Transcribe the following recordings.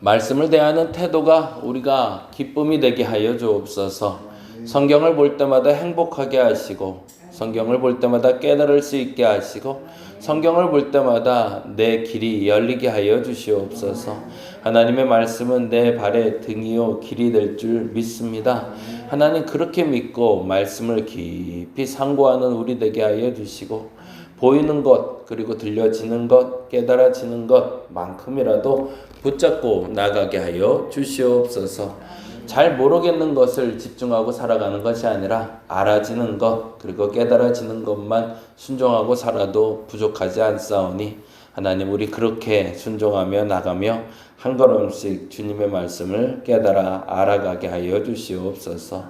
말씀을 대하는 태도가 우리가 기쁨이 되게 하여 주옵소서. 성경을 볼 때마다 행복하게 하시고, 성경을 볼 때마다 깨달을 수 있게 하시고, 성경을 볼 때마다 내 길이 열리게 하여 주시옵소서. 하나님의 말씀은 내 발의 등이요 길이 될 줄 믿습니다. 하나님, 그렇게 믿고 말씀을 깊이 상고하는 우리 되게 하여 주시고, 보이는 것, 그리고 들려지는 것, 깨달아지는 것만큼이라도 붙잡고 나가게 하여 주시옵소서. 잘 모르겠는 것을 집중하고 살아가는 것이 아니라 알아지는 것, 그리고 깨달아지는 것만 순종하고 살아도 부족하지 않사오니, 하나님, 우리 그렇게 순종하며 나가며 한 걸음씩 주님의 말씀을 깨달아 알아가게 하여 주시옵소서.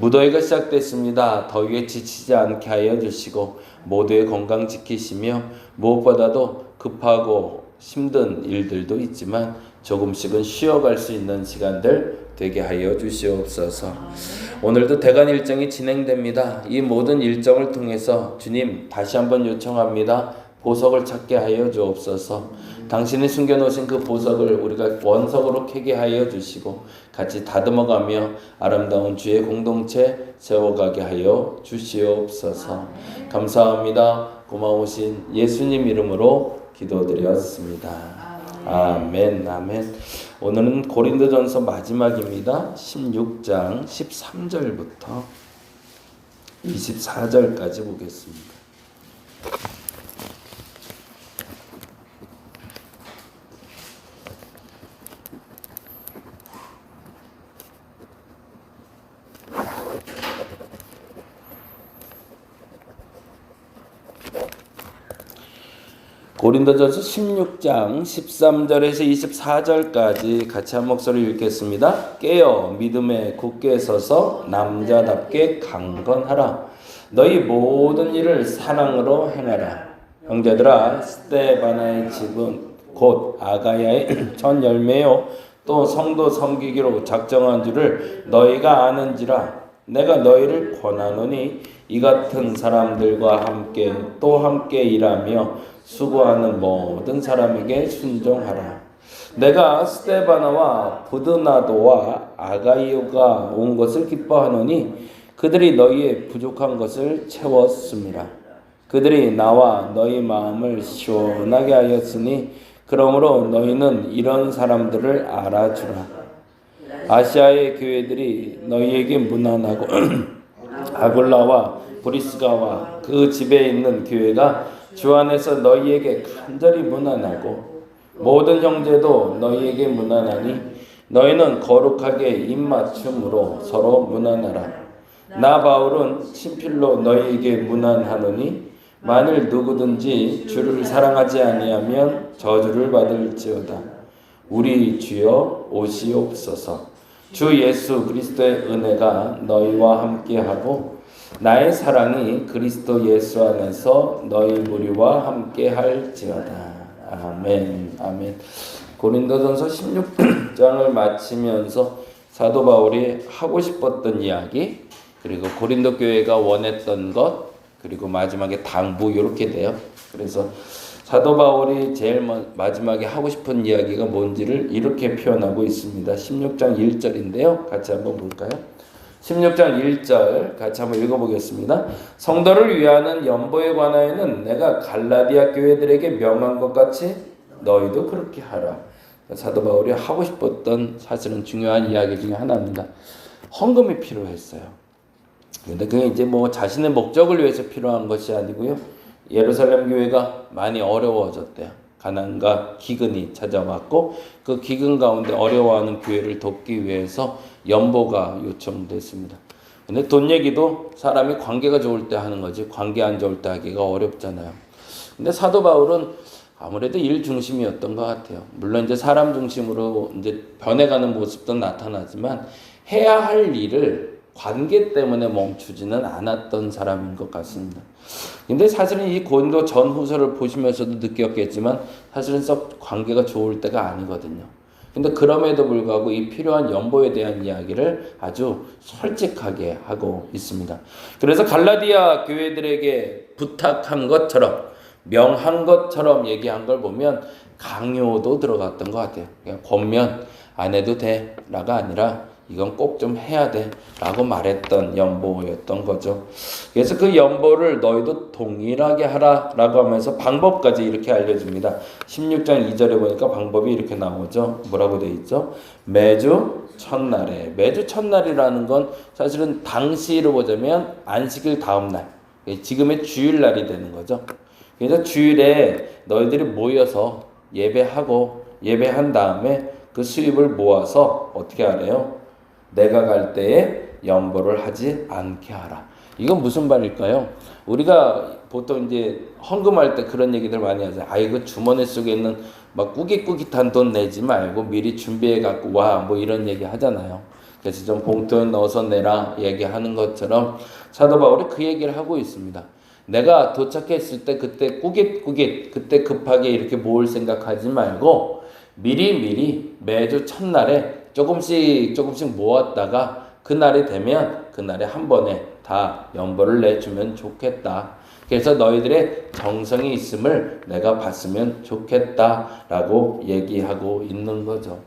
무더위가 시작됐습니다. 더위에 지치지 않게 하여 주시고, 모두의 건강 지키시며, 무엇보다도 급하고 힘든 일들도 있지만 조금씩은 쉬어갈 수 있는 시간들 되게 하여 주시옵소서. 오늘도 대관 일정이 진행됩니다. 이 모든 일정을 통해서 주님, 다시 한번 요청합니다. 보석을 찾게 하여 주옵소서. 당신이 숨겨놓으신 그 보석을 우리가 원석으로 캐게 하여 주시고, 같이 다듬어가며 아름다운 주의 공동체 세워가게 하여 주시옵소서. 감사합니다. 고마우신 예수님 이름으로 기도드렸습니다. 아멘, 아멘. 오늘은 고린도전서 마지막입니다. 16장 13절부터 24절까지 보겠습니다. 고린도전서 16장 13절에서 24절까지 같이 한 목소리 읽겠습니다. 깨어 믿음에 굳게 서서 남자답게 강건하라. 너희 모든 일을 사랑으로 행하라. 형제들아, 스데바나의 집은 곧 아가야의 첫 열매요 또 성도 섬기기로 작정한 줄을 너희가 아는지라. 내가 너희를 권하노니 이 같은 사람들과 함께 또 함께 일하며 수고하는 모든 사람에게 순종하라. 내가 스데바나와 부드나도와 아가이오가 온 것을 기뻐하노니 그들이 너희의 부족한 것을 채웠습니다. 그들이 나와 너희 마음을 시원하게 하였으니 그러므로 너희는 이런 사람들을 알아주라. 아시아의 교회들이 너희에게 무난하고 아굴라와 브리스가와 그 집에 있는 교회가 주 안에서 너희에게 간절히 무난하고 모든 형제도 너희에게 무난하니 너희는 거룩하게 입맞춤으로 서로 무난하라. 나 바울은 친필로 너희에게 무난하노니 만일 누구든지 주를 사랑하지 아니하면 저주를 받을지어다. 우리 주여 오시옵소서. 주 예수 그리스도의 은혜가 너희와 함께하고 나의 사랑이 그리스도 예수 안에서 너희 무리와 함께 할지어다. 아멘, 아멘. 고린도전서 16장을 마치면서 사도 바울이 하고 싶었던 이야기, 그리고 고린도 교회가 원했던 것, 그리고 마지막에 당부, 이렇게 돼요. 그래서 사도 바울이 제일 마지막에 하고 싶은 이야기가 뭔지를 이렇게 표현하고 있습니다. 16장 1절인데요. 같이 한번 볼까요? 16장 1절 같이 한번 읽어보겠습니다. 성도를 위하는 연보에 관하여는 내가 갈라디아 교회들에게 명한 것 같이 너희도 그렇게 하라. 사도 바울이 하고 싶었던 사실은 중요한 이야기 중에 하나입니다. 헌금이 필요했어요. 근데 그게 이제 뭐 자신의 목적을 위해서 필요한 것이 아니고요. 예루살렘 교회가 많이 어려워졌대요. 가난과 기근이 찾아왔고 그 기근 가운데 어려워하는 교회를 돕기 위해서 연보가 요청됐습니다. 근데 돈 얘기도 사람이 관계가 좋을 때 하는 거지 관계 안 좋을 때 하기가 어렵잖아요. 근데 사도 바울은 아무래도 일 중심이었던 것 같아요. 물론 이제 사람 중심으로 이제 변해가는 모습도 나타나지만 해야 할 일을 관계 때문에 멈추지는 않았던 사람인 것 같습니다. 근데 사실은 이 고린도 전후서를 보시면서도 느꼈겠지만 사실은 썩 관계가 좋을 때가 아니거든요. 근데 그럼에도 불구하고 이 필요한 연보에 대한 이야기를 아주 솔직하게 하고 있습니다. 그래서 갈라디아 교회들에게 부탁한 것처럼 명한 것처럼 얘기한 걸 보면 강요도 들어갔던 것 같아요. 그냥 권면 안 해도 돼라가 아니라 이건 꼭 좀 해야 돼라고 말했던 연보였던 거죠. 그래서 그 연보를 너희도 동일하게 하라라고 하면서 방법까지 이렇게 알려줍니다. 16장 2절에 보니까 방법이 이렇게 나오죠. 뭐라고 돼 있죠? 매주 첫날에. 매주 첫날이라는 건 사실은 당시로 보자면 안식일 다음 날, 지금의 주일날이 되는 거죠. 그래서 주일에 너희들이 모여서 예배한 다음에 그 수입을 모아서 어떻게 하래요? 내가 갈 때에 연보를 하지 않게 하라. 이건 무슨 말일까요? 우리가 보통 이제 헌금할 때 그런 얘기들 많이 하죠. 아이고 주머니 속에 있는 막 꾸깃꾸깃한 돈 내지 말고 미리 준비해 갖고 와, 뭐 이런 얘기 하잖아요. 그래서 좀 봉투에 넣어서 내라 얘기하는 것처럼 사도 바울이 그 얘기를 하고 있습니다. 내가 도착했을 때 그때 꾸깃꾸깃 그때 급하게 이렇게 모을 생각하지 말고 미리 매주 첫날에 조금씩 모았다가 그날이 되면 그날에 한 번에 다 연보를 내주면 좋겠다. 그래서 너희들의 정성이 있음을 내가 봤으면 좋겠다라고 얘기하고 있는 거죠.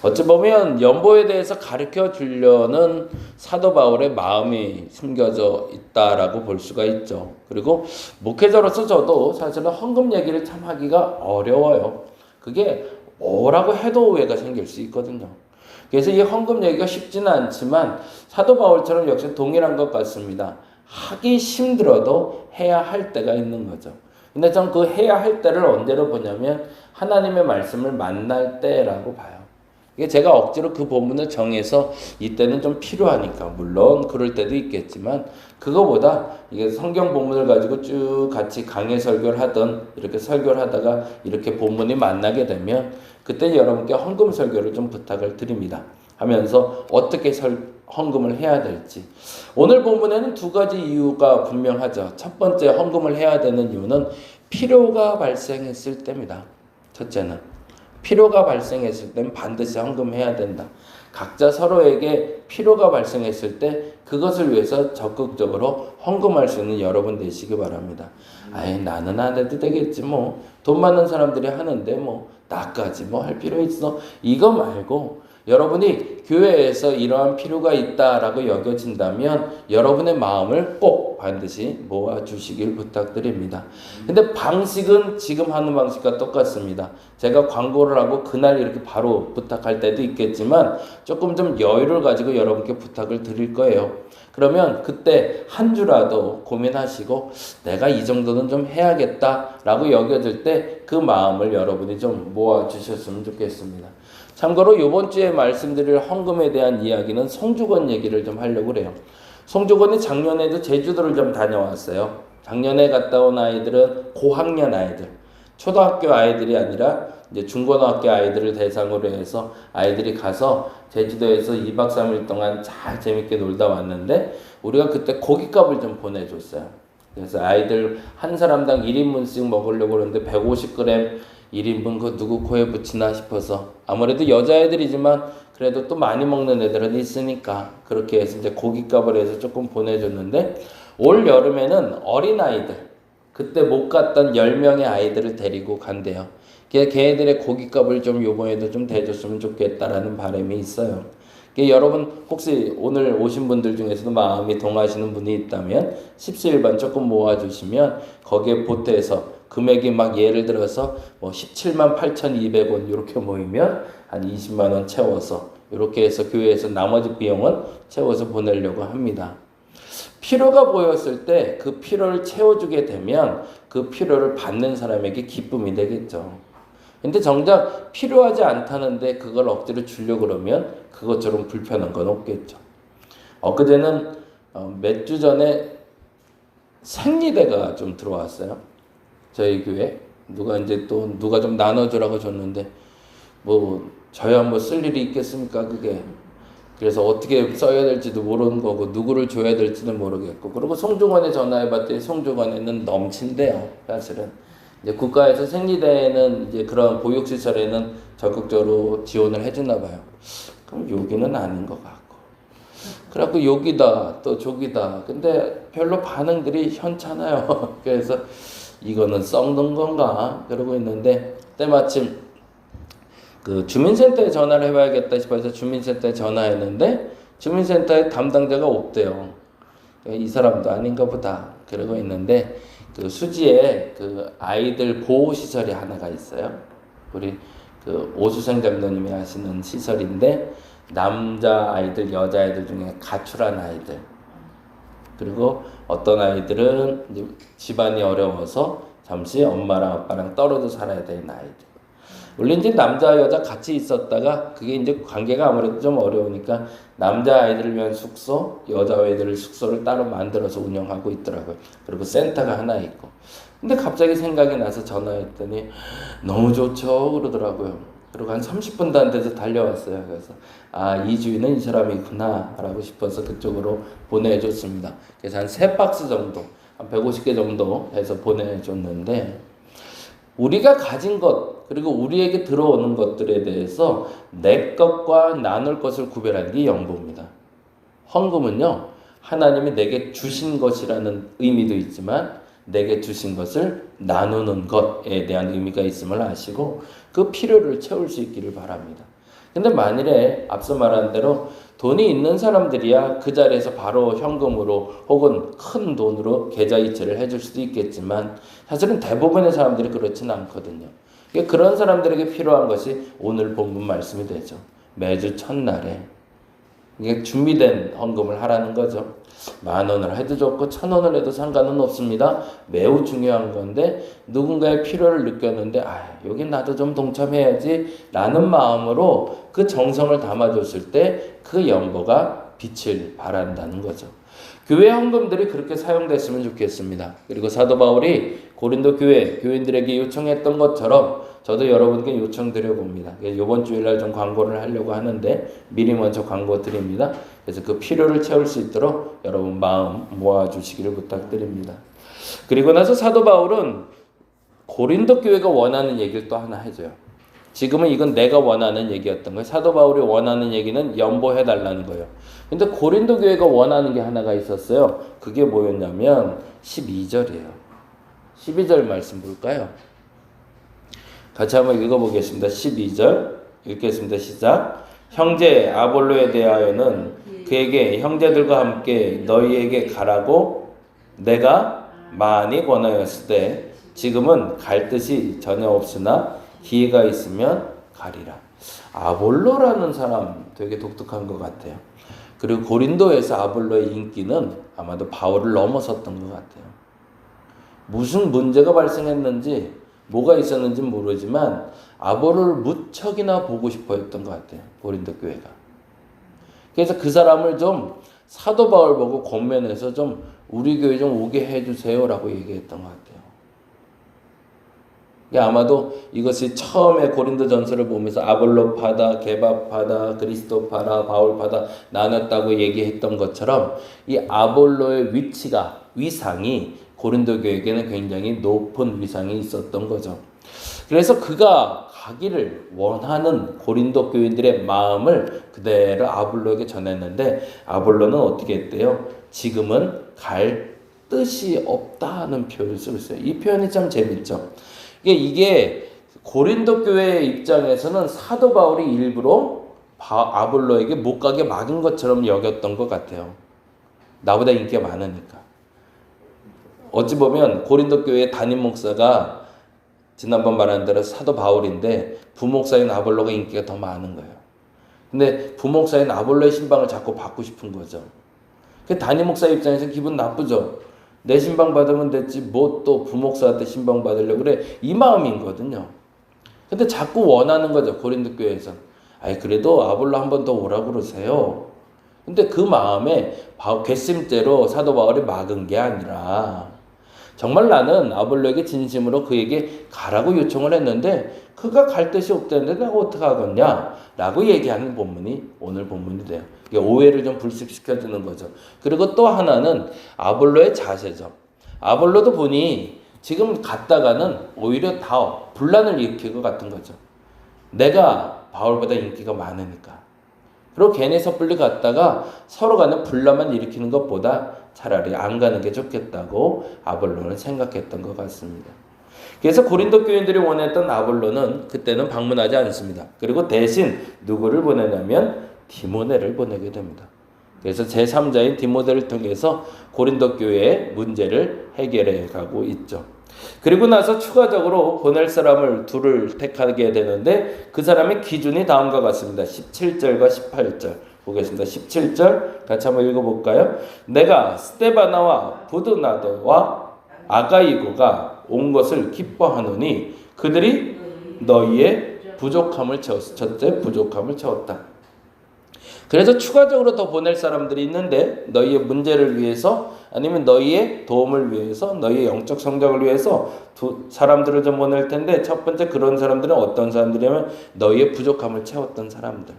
어찌 보면 연보에 대해서 가르쳐 주려는 사도 바울의 마음이 숨겨져 있다라고 볼 수가 있죠. 그리고 목회자로서 저도 사실은 헌금 얘기를 참 하기가 어려워요. 그게 뭐라고 해도 오해가 생길 수 있거든요. 그래서 이 헌금 얘기가 쉽지는 않지만 사도 바울처럼 역시 동일한 것 같습니다. 하기 힘들어도 해야 할 때가 있는 거죠. 근데 전 그 해야 할 때를 언제로 보냐면 하나님의 말씀을 만날 때라고 봐요. 이게 제가 억지로 그 본문을 정해서 이때는 좀 필요하니까, 물론 그럴 때도 있겠지만 그거보다 이게 성경 본문을 가지고 쭉 같이 강해 설교를 하던 이렇게 설교를 하다가 이렇게 본문이 만나게 되면 그때 여러분께 헌금 설교를 좀 부탁을 드립니다. 하면서 어떻게 헌금을 해야 될지. 오늘 본문에는 두 가지 이유가 분명하죠. 첫 번째, 헌금을 해야 되는 이유는 필요가 발생했을 때입니다. 첫째는 필요가 발생했을 때는 반드시 헌금해야 된다. 각자 서로에게 필요가 발생했을 때 그것을 위해서 적극적으로 헌금할 수 있는 여러분 되시기 바랍니다. 아이, 나는 안 해도 되겠지 뭐. 돈 많은 사람들이 하는데 뭐 나까지 뭐 할 필요 있어. 이거 말고 여러분이 교회에서 이러한 필요가 있다라고 여겨진다면 여러분의 마음을 꼭 반드시 모아주시길 부탁드립니다. 근데 방식은 지금 하는 방식과 똑같습니다. 제가 광고를 하고 그날 이렇게 바로 부탁할 때도 있겠지만 조금 좀 여유를 가지고 여러분께 부탁을 드릴 거예요. 그러면 그때 한 주라도 고민하시고 내가 이 정도는 좀 해야겠다라고 여겨질 때 그 마음을 여러분이 좀 모아주셨으면 좋겠습니다. 참고로 이번 주에 말씀드릴 헌금에 대한 이야기는 송주건 얘기를 좀 하려고 그래요. 송주건이 작년에도 제주도를 좀 다녀왔어요. 작년에 갔다 온 아이들은 고학년 아이들, 초등학교 아이들이 아니라 이제 중고등학교 아이들을 대상으로 해서 아이들이 가서 제주도에서 2박 3일 동안 잘 재밌게 놀다 왔는데 우리가 그때 고깃값을 좀 보내줬어요. 그래서 아이들 한 사람당 1인분씩 먹으려고 그러는데 150g 1인분 그 누구 코에 붙이나 싶어서 아무래도 여자애들이지만 그래도 또 많이 먹는 애들은 있으니까 그렇게 해서 이제 고깃값을 해서 조금 보내줬는데 올 여름에는 어린아이들 그때 못 갔던 10명의 아이들을 데리고 간대요. 걔네들의 고깃값을 좀 요번에도 좀 대줬으면 좋겠다라는 바람이 있어요. 여러분 혹시 오늘 오신 분들 중에서도 마음이 동하시는 분이 있다면 십수일반 조금 모아주시면 거기에 보태서 금액이 막 예를 들어서 뭐 17만 8,200원 이렇게 모이면 한 20만 원 채워서 이렇게 해서 교회에서 나머지 비용은 채워서 보내려고 합니다. 필요가 보였을 때 그 필요를 채워주게 되면 그 필요를 받는 사람에게 기쁨이 되겠죠. 근데 정작 필요하지 않다는데 그걸 억지로 주려고 그러면 그것처럼 불편한 건 없겠죠. 엊그제는 몇 주 전에 생리대가 좀 들어왔어요. 저희 교회 누가 좀 나눠주라고 줬는데 뭐 저야 뭐 쓸 일이 있겠습니까 그게. 그래서 어떻게 써야 될지도 모르는 거고 누구를 줘야 될지도 모르겠고 그리고 송중원에 전화해봤더니 송중원에는 넘친대요. 사실은 이제 국가에서 생리대에는 이제 그런 보육시설에는 적극적으로 지원을 해주나 봐요. 그럼 여기는 아닌 것 같고 그래갖고 여기다 또 저기다 근데 별로 반응들이 현찮아요. 그래서 이거는 썩는 건가 그러고 있는데 때마침 그 주민센터에 전화를 해봐야겠다 싶어서 주민센터에 전화했는데 주민센터에 담당자가 없대요. 이 사람도 아닌가 보다 그러고 있는데 그 수지에 그 아이들 보호 시설이 하나가 있어요. 우리 그 오수생 장로님이 하시는 시설인데 남자 아이들, 여자 아이들 중에 가출한 아이들 그리고 어떤 아이들은 이제 집안이 어려워서 잠시 엄마랑 아빠랑 떨어져 살아야 되는 아이들. 원래 이제 남자 여자 같이 있었다가 그게 이제 관계가 아무래도 좀 어려우니까 남자 아이들을 위한 숙소, 여자 아이들 숙소를 따로 만들어서 운영하고 있더라고요. 그리고 센터가 하나 있고. 근데 갑자기 생각이 나서 전화했더니 너무 좋죠 그러더라고요. 그리고 한 30분도 안 돼서 달려왔어요. 그래서 이 주인은 이 사람이구나 라고 싶어서 그쪽으로 보내줬습니다. 그래서 한 3박스 정도, 한 150개 정도 해서 보내줬는데 우리가 가진 것 그리고 우리에게 들어오는 것들에 대해서 내 것과 나눌 것을 구별하는 게 영보입니다. 헌금은요 하나님이 내게 주신 것이라는 의미도 있지만 내게 주신 것을 나누는 것에 대한 의미가 있음을 아시고 그 필요를 채울 수 있기를 바랍니다. 근데 만일에 앞서 말한 대로 돈이 있는 사람들이야 그 자리에서 바로 현금으로 혹은 큰 돈으로 계좌 이체를 해줄 수도 있겠지만 사실은 대부분의 사람들이 그렇지는 않거든요. 그런 사람들에게 필요한 것이 오늘 본문 말씀이 되죠. 매주 첫날에 이게 준비된 헌금을 하라는 거죠. 10,000원을 해도 좋고 1,000원을 해도 상관은 없습니다. 매우 중요한 건데 누군가의 필요를 느꼈는데 여기 나도 좀 동참해야지 라는 마음으로 그 정성을 담아줬을 때 그 연보가 빛을 발한다는 거죠. 교회 헌금들이 그렇게 사용됐으면 좋겠습니다. 그리고 사도 바울이 고린도 교인들에게 요청했던 것처럼 저도 여러분께 요청드려 봅니다. 이번 주일날 좀 광고를 하려고 하는데 미리 먼저 광고 드립니다. 그래서 그 필요를 채울 수 있도록 여러분 마음 모아주시기를 부탁드립니다. 그리고 나서 사도 바울은 고린도 교회가 원하는 얘기를 또 하나 해줘요. 지금은 이건 내가 원하는 얘기였던 거예요. 사도 바울이 원하는 얘기는 연보해달라는 거예요. 근데 고린도 교회가 원하는 게 하나가 있었어요. 그게 뭐였냐면 12절이에요. 12절 말씀 볼까요? 같이 한번 읽어보겠습니다. 12절 읽겠습니다. 시작. 형제 아볼로에 대하여는 그에게 형제들과 함께 너희에게 가라고 내가 많이 권하였을 때 지금은 갈 뜻이 전혀 없으나 기회가 있으면 가리라. 아볼로라는 사람 되게 독특한 것 같아요. 그리고 고린도에서 아볼로의 인기는 아마도 바울을 넘어섰던 것 같아요. 무슨 문제가 발생했는지 뭐가 있었는지 모르지만 아볼로를 무척이나 보고 싶어 했던 것 같아요. 고린도 교회가. 그래서 그 사람을 좀 사도 바울 보고 권면해서 좀 우리 교회 좀 오게 해주세요 라고 얘기했던 것 같아요. 아마도 이것이 처음에 고린도 전서를 보면서 아볼로파다, 게바파다, 그리스도파다, 바울파다 나눴다고 얘기했던 것처럼 이 아볼로의 위상이 고린도 교회에게는 굉장히 높은 위상이 있었던 거죠. 그래서 그가 가기를 원하는 고린도 교인들의 마음을 그대로 아볼로에게 전했는데 아볼로는 어떻게 했대요? 지금은 갈 뜻이 없다는 표현을 쓰고 있어요. 이 표현이 참 재밌죠. 이게 고린도 교회의 입장에서는 사도 바울이 일부러 아볼로에게 못 가게 막은 것처럼 여겼던 것 같아요. 나보다 인기가 많으니까. 어찌 보면 고린도 교회의 담임 목사가 지난번 말한 대로 사도 바울인데 부목사인 아볼로가 인기가 더 많은 거예요. 근데 부목사인 아볼로의 신방을 자꾸 받고 싶은 거죠. 그 담임 목사 입장에서 기분 나쁘죠. 내 신방 받으면 됐지 뭐 또 부목사한테 신방 받으려고 그래 이 마음이거든요. 근데 자꾸 원하는 거죠. 고린도 교회에서. 그래도 아볼로 한 번 더 오라고 그러세요. 근데 그 마음에 괘씸죄로 사도 바울이 막은 게 아니라 정말 나는 아볼로에게 진심으로 그에게 가라고 요청을 했는데 그가 갈 뜻이 없다는데 내가 어떡하겠냐 라고 얘기하는 본문이 오늘 본문이 돼요. 이게 오해를 좀 불식시켜주는 거죠. 그리고 또 하나는 아볼로의 자세죠. 아볼로도 보니 지금 갔다가는 오히려 다 분란을 일으킬 것 같은 거죠. 내가 바울보다 인기가 많으니까. 그리고 괜히 섣불리 갔다가 서로 간에 분란만 일으키는 것보다 차라리 안 가는 게 좋겠다고 아볼로는 생각했던 것 같습니다. 그래서 고린도 교인들이 원했던 아볼로는 그때는 방문하지 않습니다. 그리고 대신 누구를 보내냐면 디모데를 보내게 됩니다. 그래서 제3자인 디모데를 통해서 고린도 교회의 문제를 해결해 가고 있죠. 그리고 나서 추가적으로 보낼 사람을 둘을 택하게 되는데 그 사람의 기준이 다음과 같습니다. 17절과 18절 보겠습니다. 17절 같이 한번 읽어볼까요? 내가 스데바나와 부드나도와 아가이고가 온 것을 기뻐하노니 그들이 너희의 부족함을 채웠어. 첫째, 부족함을 채웠다. 그래서 추가적으로 더 보낼 사람들이 있는데 너희의 문제를 위해서 아니면 너희의 도움을 위해서 너희의 영적 성장을 위해서 두 사람들을 좀 보낼 텐데 첫 번째 그런 사람들은 어떤 사람들이냐면 너희의 부족함을 채웠던 사람들.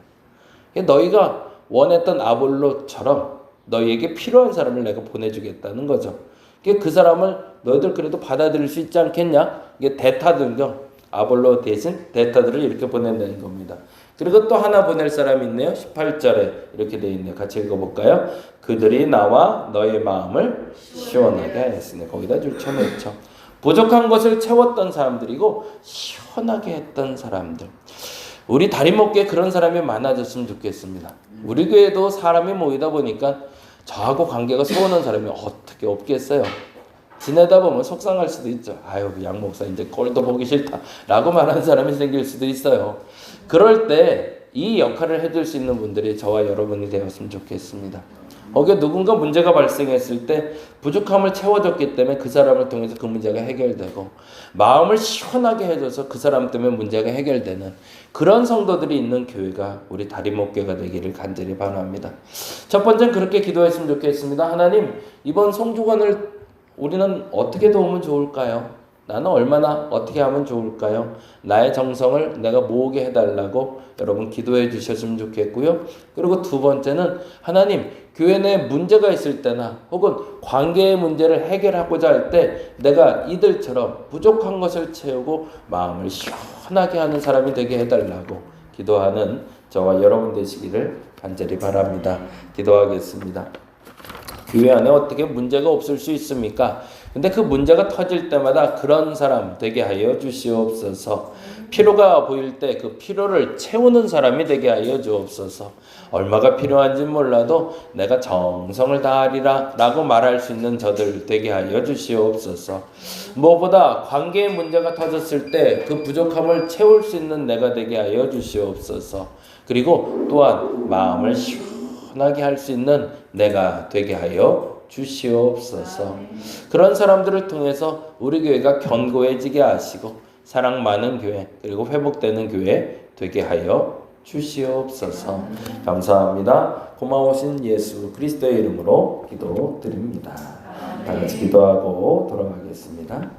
너희가 원했던 아볼로처럼 너희에게 필요한 사람을 내가 보내주겠다는 거죠. 그 사람을 너희들 그래도 받아들일 수 있지 않겠냐? 이게 대타들죠. 아볼로 대신 대타들을 이렇게 보낸다는 겁니다. 그리고 또 하나 보낼 사람이 있네요. 18절에 이렇게 되어 있네요. 같이 읽어볼까요? 그들이 나와 너의 마음을 시원하게 하였으니 거기다 줄 쳐놓죠. 부족한 것을 채웠던 사람들이고 시원하게 했던 사람들. 우리 다림목교에 그런 사람이 많아졌으면 좋겠습니다. 우리 교회도 사람이 모이다 보니까 저하고 관계가 서운한 사람이 어떻게 없겠어요. 지내다 보면 속상할 수도 있죠. 아유, 양 목사 이제 꼴도 보기 싫다 라고 말하는 사람이 생길 수도 있어요. 그럴 때 이 역할을 해줄 수 있는 분들이 저와 여러분이 되었으면 좋겠습니다. 거기에 누군가 문제가 발생했을 때 부족함을 채워줬기 때문에 그 사람을 통해서 그 문제가 해결되고 마음을 시원하게 해줘서 그 사람 때문에 문제가 해결되는 그런 성도들이 있는 교회가 우리 다림목교회가 되기를 간절히 바랍니다. 첫 번째는 그렇게 기도했으면 좋겠습니다. 하나님, 이번 성주간을 우리는 어떻게 도우면 좋을까요? 나는 얼마나 어떻게 하면 좋을까요? 나의 정성을 내가 모으게 해달라고 여러분 기도해 주셨으면 좋겠고요. 그리고 두 번째는 하나님, 교회 내에 문제가 있을 때나 혹은 관계의 문제를 해결하고자 할 때 내가 이들처럼 부족한 것을 채우고 마음을 시원하게 하는 사람이 되게 해달라고 기도하는 저와 여러분 되시기를 간절히 바랍니다. 기도하겠습니다. 교회 안에 어떻게 문제가 없을 수 있습니까? 근데 그 문제가 터질 때마다 그런 사람 되게 하여 주시옵소서. 피로가 보일 때 그 피로를 채우는 사람이 되게 하여 주옵소서. 얼마가 필요한지 몰라도 내가 정성을 다하리라 라고 말할 수 있는 저들 되게 하여 주시옵소서. 무엇보다 관계의 문제가 터졌을 때 그 부족함을 채울 수 있는 내가 되게 하여 주시옵소서. 그리고 또한 마음을 시원하게 할 수 있는 내가 되게 하여 주시옵소서. 그런 사람들을 통해서 우리 교회가 견고해지게 하시고 사랑 많은 교회 그리고 회복되는 교회 되게 하여 주시옵소서. 감사합니다. 고마우신 예수 그리스도의 이름으로 기도드립니다. 다 같이 기도하고 돌아가겠습니다.